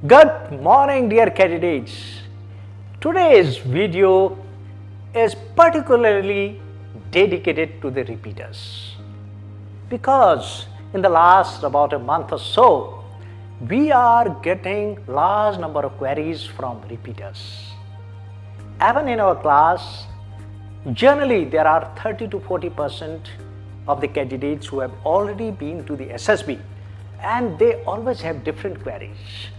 Good morning, dear candidates. Today's video is particularly dedicated to the repeaters because in the last about a month or so, we are getting large number of queries from repeaters. Even in our class, generally there are 30 to 40% of the candidates who have already been to the SSB, and they always have different queries.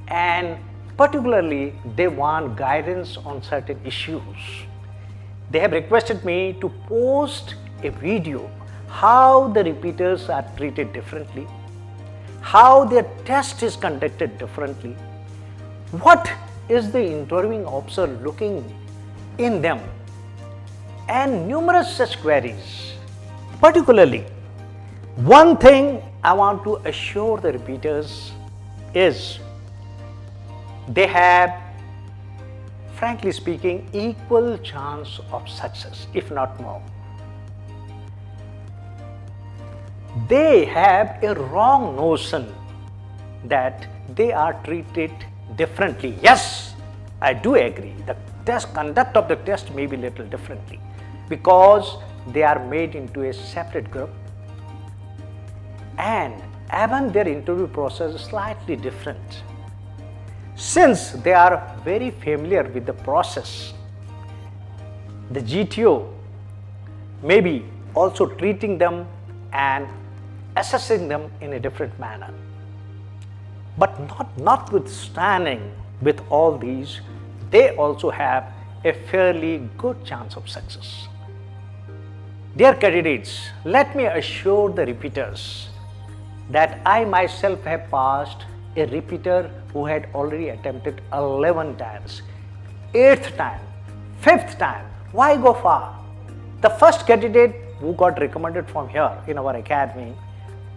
And particularly they want guidance on certain issues. They have requested me to post a video how the repeaters are treated differently, how their test is conducted differently, what is the interviewing officer looking in them, and numerous such queries. Particularly, one thing I want to assure the repeaters is they have, frankly speaking, equal chance of success, if not more. They have a wrong notion that they are treated differently. Yes, I do agree. The conduct of the test may be little differently because they are made into a separate group, and even their interview process is slightly different. Since they are very familiar with the process, the GTO may be also treating them and assessing them in a different manner. But notwithstanding with all these, they also have a fairly good chance of success. Dear candidates, let me assure the repeaters that I myself have passed a repeater who had already attempted 11 times, 8th time, 5th time. Why go far? The first candidate who got recommended from here in our academy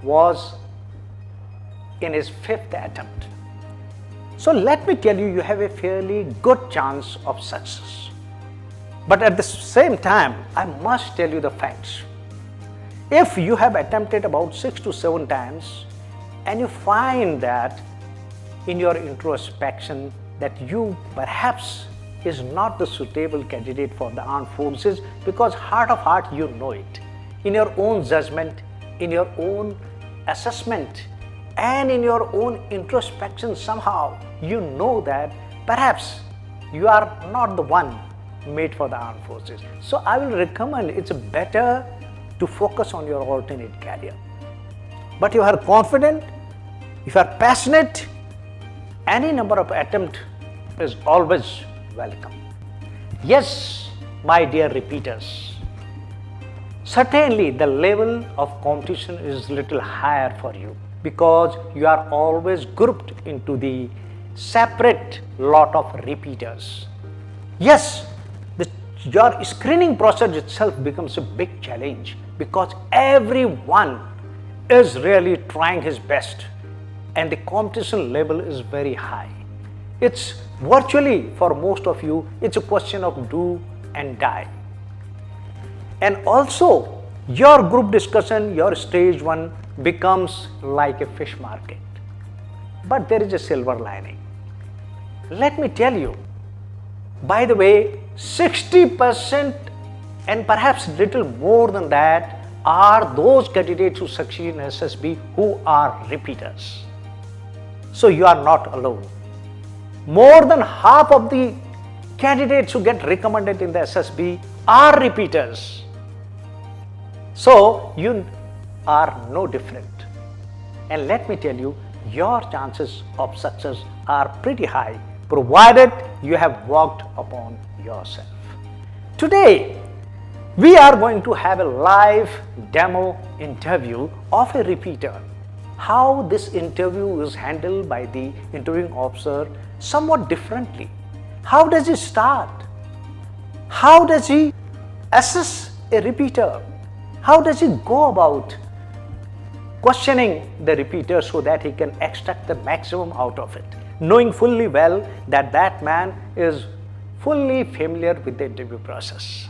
was in his 5th attempt. So let me tell you, you have a fairly good chance of success. But at the same time, I must tell you the facts. If you have attempted about 6 to 7 times and you find that in your introspection that you perhaps is not the suitable candidate for the armed forces, because heart of heart you know it, in your own judgment, in your own assessment, and in your own introspection, somehow you know that perhaps you are not the one made for the armed forces. So I will recommend it's better to focus on your alternate career. But you are confident, if you are passionate, any number of attempts is always welcome. Yes, my dear repeaters, certainly the level of competition is little higher for you because you are always grouped into the separate lot of repeaters. Yes, your screening process itself becomes a big challenge because everyone is really trying his best and the competition level is very high. It's virtually, for most of you, it's a question of do and die. And also, your group discussion, your stage 1 becomes like a fish market. But there is a silver lining. Let me tell you, by the way, 60% and perhaps little more than that are those candidates who succeed in SSB who are repeaters. So you are not alone. More than half of the candidates who get recommended in the SSB are repeaters. So you are no different. And let me tell you, your chances of success are pretty high provided you have worked upon yourself. Today, we are going to have a live demo interview of a repeater. How this interview is handled by the interviewing officer somewhat differently. How does he start? How does he assess a repeater? How does he go about questioning the repeater so that he can extract the maximum out of it, knowing fully well that that man is fully familiar with the interview process.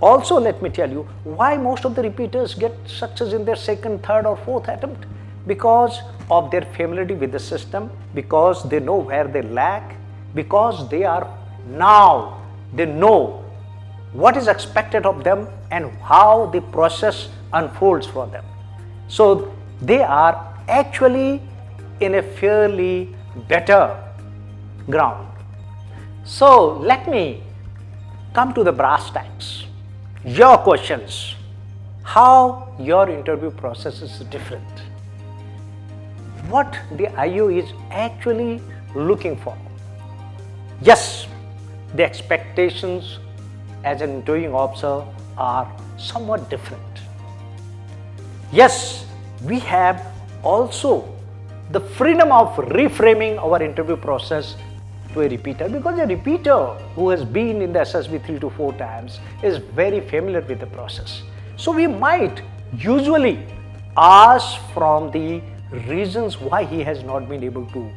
Also, let me tell you why most of the repeaters get success in their second, third or fourth attempt. Because of their familiarity with the system, because they know where they lack, because they know what is expected of them and how the process unfolds for them. So they are actually in a fairly better ground. So let me come to the brass tacks. Your questions, how your interview process is different, what the IO is actually looking for. Yes, the expectations as an interviewing officer are somewhat different. Yes, we have also the freedom of reframing our interview process to a repeater, because a repeater who has been in the SSB 3 to 4 times is very familiar with the process. So we might usually ask from the reasons why he has not been able to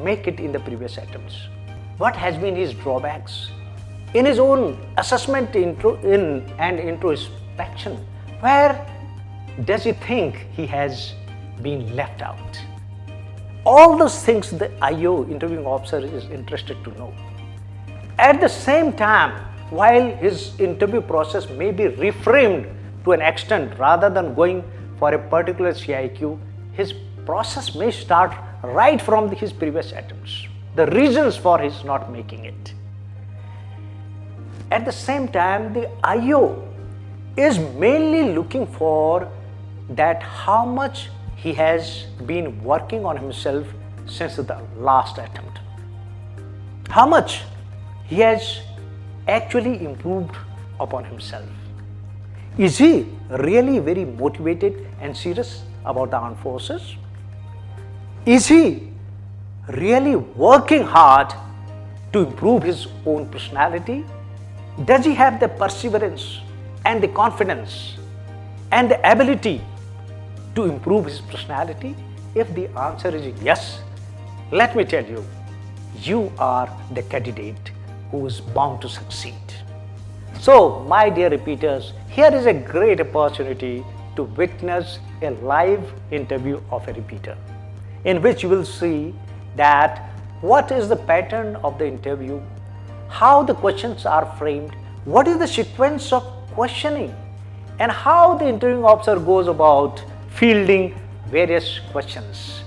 make it in the previous attempts. What has been his drawbacks? In his own assessment and introspection, where does he think he has been left out? All those things the IO, interviewing officer, is interested to know. At the same time, while his interview process may be reframed to an extent, rather than going for a particular CIQ, his process may start right from his previous attempts, the reasons for his not making it. At the same time, the IO is mainly looking for that how much he has been working on himself since the last attempt. How much he has actually improved upon himself. Is he really very motivated and serious about the armed forces? Is he really working hard to improve his own personality? Does he have the perseverance and the confidence and the ability to improve his personality? If the answer is yes, let me tell you, you are the candidate who is bound to succeed. So, my dear repeaters, here is a great opportunity to witness a live interview of a repeater, in which you will see that what is the pattern of the interview, how the questions are framed, what is the sequence of questioning, and how the interviewing officer goes about fielding various questions.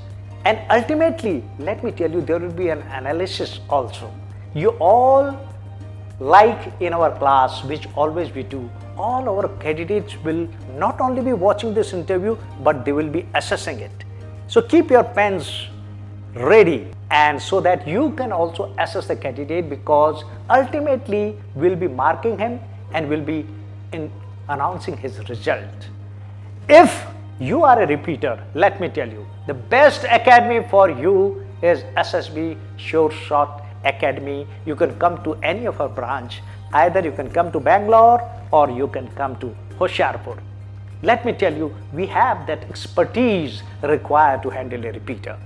And ultimately, let me tell you, there will be an analysis also. You all, like in our class, which always we do, all our candidates will not only be watching this interview, but they will be assessing it. So keep your pens ready, and so that you can also assess the candidate, because ultimately we'll be marking him and we'll be announcing his result. If you are a repeater, let me tell you, the best academy for you is SSB Sure Shot Academy. You can come to any of our branch. Either you can come to Bangalore or you can come to Hoshiarpur. Let me tell you, we have that expertise required to handle a repeater.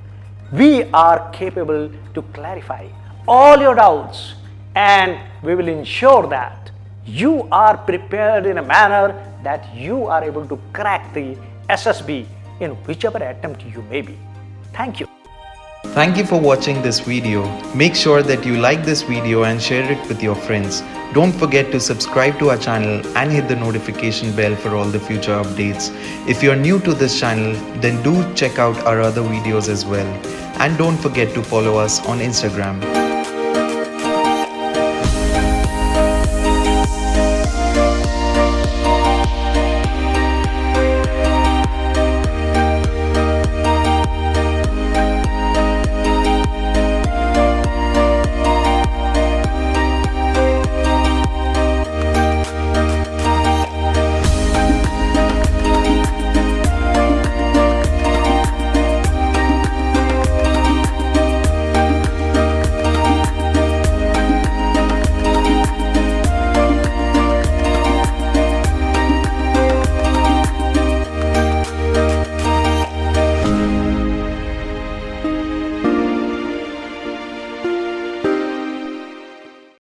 We are capable to clarify all your doubts, and we will ensure that you are prepared in a manner that you are able to crack the SSB in whichever attempt you may be. Thank you. Thank you for watching this video. Make sure that you like this video and share it with your friends. Don't forget to subscribe to our channel and hit the notification bell for all the future updates. If you're new to this channel, then do check out our other videos as well. And don't forget to follow us on Instagram.